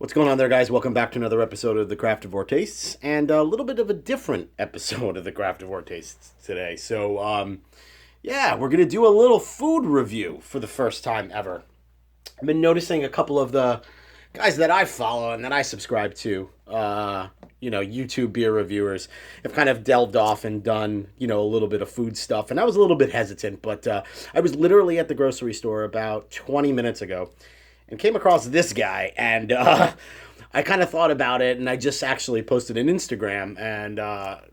What's going on there, guys? Welcome back to another episode of the Craftavore Tastes, and a little bit of a different episode of the Craftavore Tastes today. Yeah, we're gonna do a little food review for the first time ever. I've been noticing a couple of the guys that I follow and that I subscribe to, YouTube beer reviewers, have kind of delved off and done, a little bit of food stuff. And I was a little bit hesitant, but I was literally at the grocery store about 20 minutes ago and came across this guy. And I kind of thought about it, and I just actually posted an Instagram and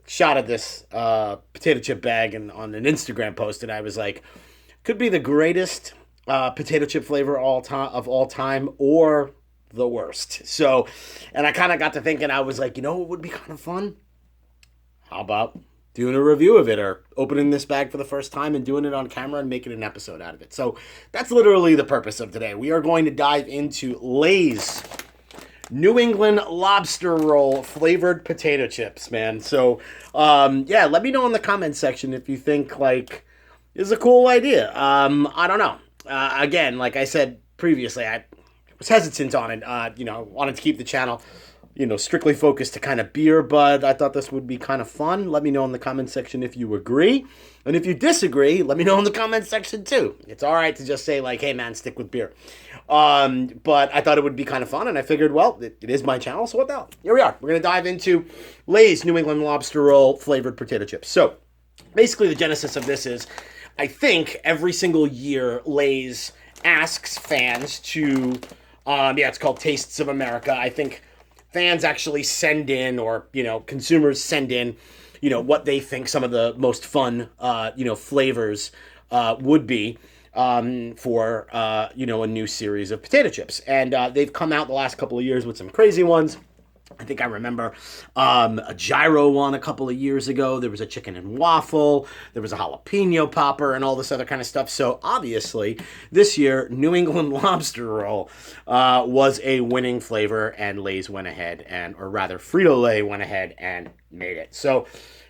shot at this potato chip bag and on an Instagram post, and I was like, could be the greatest potato chip flavor of all time, or the worst. So, and I kind of got to thinking, I was like, what would be kind of fun? How about doing a review of it, or opening this bag for the first time and doing it on camera and making an episode out of it? So that's literally the purpose of today. We are going to dive into Lay's New England lobster roll flavored potato chips, man. So, yeah, let me know in the comments section if you think, like, this is a cool idea. I don't know. Again, like I said previously, I was hesitant on it. Wanted to keep the channel, strictly focused to kind of beer, but I thought this would be kind of fun. Let me know in the comment section if you agree. And if you disagree, let me know in the comment section too. It's all right to just say, like, hey, man, stick with beer. But I thought it would be kind of fun, and I figured, well, it is my channel, so what the hell? Here we are. We're going to dive into Lay's New England lobster roll flavored potato chips. So basically the genesis of this is, I think every single year Lay's asks fans to, it's called Tastes of America. I think fans actually send in, or, consumers send in, what they think some of the most fun, flavors would be for, a new series of potato chips. And they've come out the last couple of years with some crazy ones. I think I remember a gyro one a couple of years ago. There was a chicken and waffle. There was a jalapeno popper and all this other kind of stuff. So obviously, this year, New England lobster roll was a winning flavor, and Lay's went ahead or rather, Frito-Lay went ahead and made it. So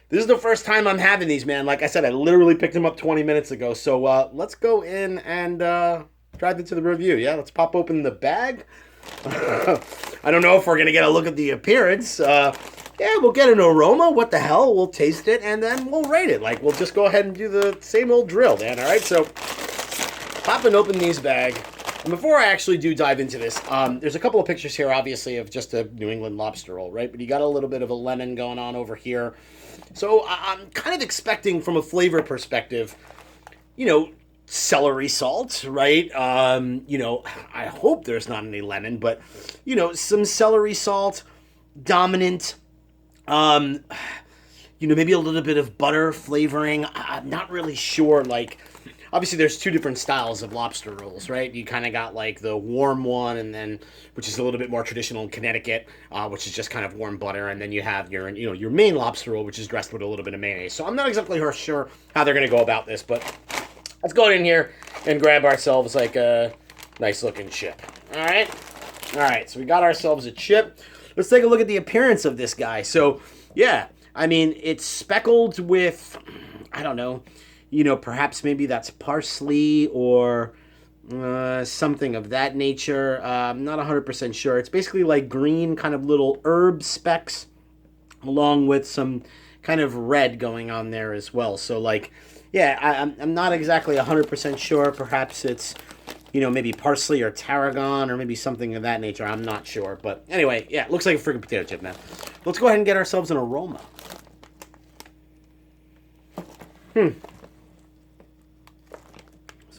this is the first time I'm having these, man. Like I said, I literally picked them up 20 minutes ago. So let's go in and dive into the review. Yeah, let's pop open the bag. I don't know if we're going to get a look at the appearance. We'll get an aroma. What the hell? We'll taste it, and then we'll rate it. Like, we'll just go ahead and do the same old drill, man. All right, so popping open these bag. And before I actually do dive into this, there's a couple of pictures here, obviously, of just a New England lobster roll, right? But you got a little bit of a lemon going on over here. So I'm kind of expecting, from a flavor perspective, celery salt, right? I hope there's not any lemon, but, some celery salt, dominant, maybe a little bit of butter flavoring. I'm not really sure, like, obviously there's two different styles of lobster rolls, right? You kind of got, like, the warm one, and then, which is a little bit more traditional in Connecticut, which is just kind of warm butter, and then you have your main lobster roll, which is dressed with a little bit of mayonnaise. So I'm not exactly sure how they're going to go about this, but let's go in here and grab ourselves, like, a nice looking chip. All right, so we got ourselves a chip. Let's take a look at the appearance of this guy. So, yeah, I mean, it's speckled with, I don't know, perhaps maybe that's parsley or something of that nature. I'm not 100% sure. It's basically like green kind of little herb specks, along with some kind of red going on there as well. So, like, yeah, I'm not exactly 100% sure. Perhaps it's, maybe parsley or tarragon or maybe something of that nature. I'm not sure. But anyway, yeah, it looks like a freaking potato chip, man. Let's go ahead and get ourselves an aroma. So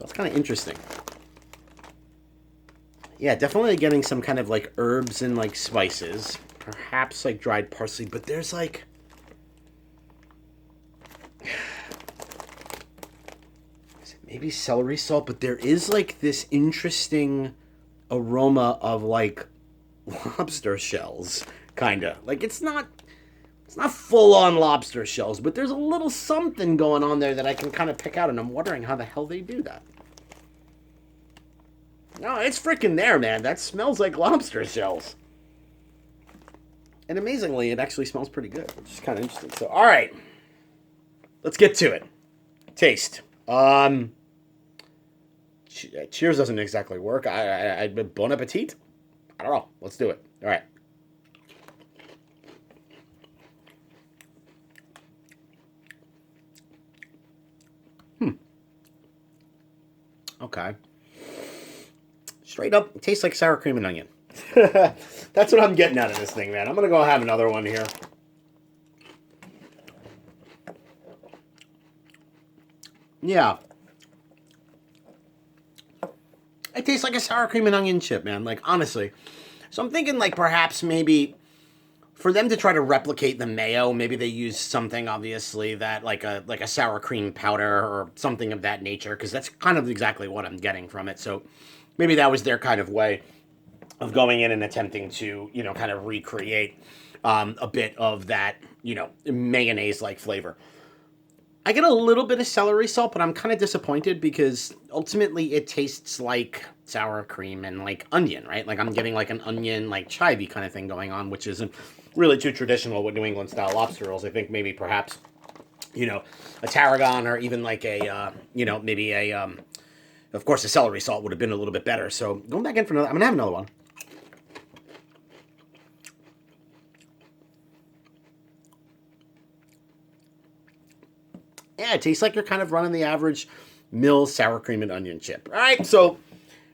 it's kind of interesting. Yeah, definitely getting some kind of, like, herbs and, like, spices. Perhaps, like, dried parsley. But there's, like, maybe celery salt, but there is, like, this interesting aroma of, like, lobster shells, kind of. Like, it's not full-on lobster shells, but there's a little something going on there that I can kind of pick out, and I'm wondering how the hell they do that. No, it's freaking there, man. That smells like lobster shells. And amazingly, it actually smells pretty good, which is kind of interesting. So, all right. Let's get to it. Taste. Cheers doesn't exactly work. Bon appetit? I don't know. Let's do it. All right. Okay. Straight up, it tastes like sour cream and onion. That's what I'm getting out of this thing, man. I'm going to go have another one here. Yeah. It tastes like a sour cream and onion chip, man. Like, honestly. So I'm thinking, like, perhaps maybe for them to try to replicate the mayo, maybe they use something, obviously, that like a sour cream powder or something of that nature, because that's kind of exactly what I'm getting from it. So maybe that was their kind of way of going in and attempting to, kind of recreate a bit of that, mayonnaise-like flavor. I get a little bit of celery salt, but I'm kind of disappointed because ultimately it tastes like sour cream and like onion, right? Like I'm getting like an onion, like chive kind of thing going on, which isn't really too traditional with New England style lobster rolls. I think maybe perhaps, a tarragon or even like a, maybe a, of course, the celery salt would have been a little bit better. So going back in for another, I'm going to have another one. Yeah, it tastes like you're kind of running the average Mills sour cream and onion chip. All right, so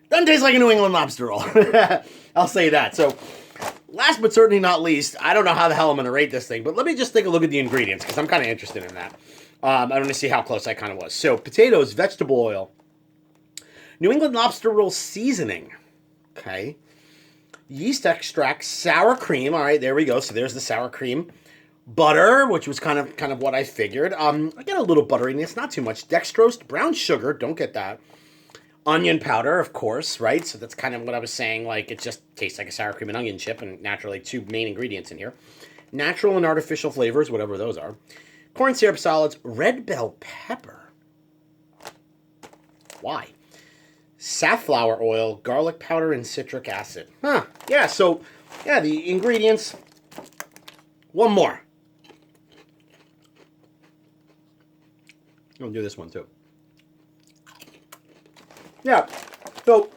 doesn't taste like a New England lobster roll. I'll say that. So last but certainly not least, I don't know how the hell I'm going to rate this thing, but let me just take a look at the ingredients because I'm kind of interested in that. I want to see how close I kind of was. So potatoes, vegetable oil, New England lobster roll seasoning, okay, yeast extract, sour cream. All right, there we go. So there's the sour cream. Butter, which was kind of what I figured. I get a little butteriness, not too much. Dextrose, brown sugar, don't get that. Onion powder, of course, right? So that's kind of what I was saying. Like, it just tastes like a sour cream and onion chip, and naturally, two main ingredients in here. Natural and artificial flavors, whatever those are. Corn syrup solids, red bell pepper. Why? Safflower oil, garlic powder, and citric acid. Huh. Yeah, so, yeah, the ingredients. One more. I'll do this one too. Yeah, so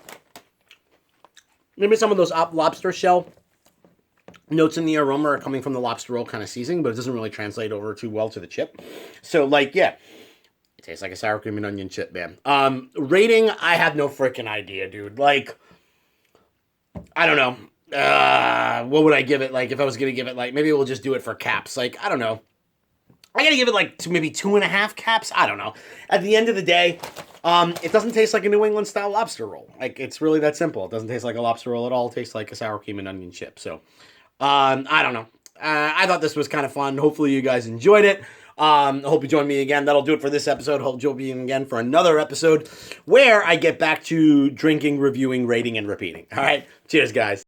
maybe some of those lobster shell notes in the aroma are coming from the lobster roll kind of seasoning, but it doesn't really translate over too well to the chip. So, like, yeah, it tastes like a sour cream and onion chip, man. Rating, I have no freaking idea, dude. Like, I don't know. What would I give it? Like, if I was going to give it, like, maybe we'll just do it for caps. Like, I don't know. I gotta give it like maybe 2.5 caps. I don't know. At the end of the day, it doesn't taste like a New England style lobster roll. Like it's really that simple. It doesn't taste like a lobster roll at all. It tastes like a sour cream and onion chip. So, I don't know. I thought this was kind of fun. Hopefully you guys enjoyed it. I hope you join me again. That'll do it for this episode. Hope you'll be in again for another episode where I get back to drinking, reviewing, rating, and repeating. All right. Cheers, guys.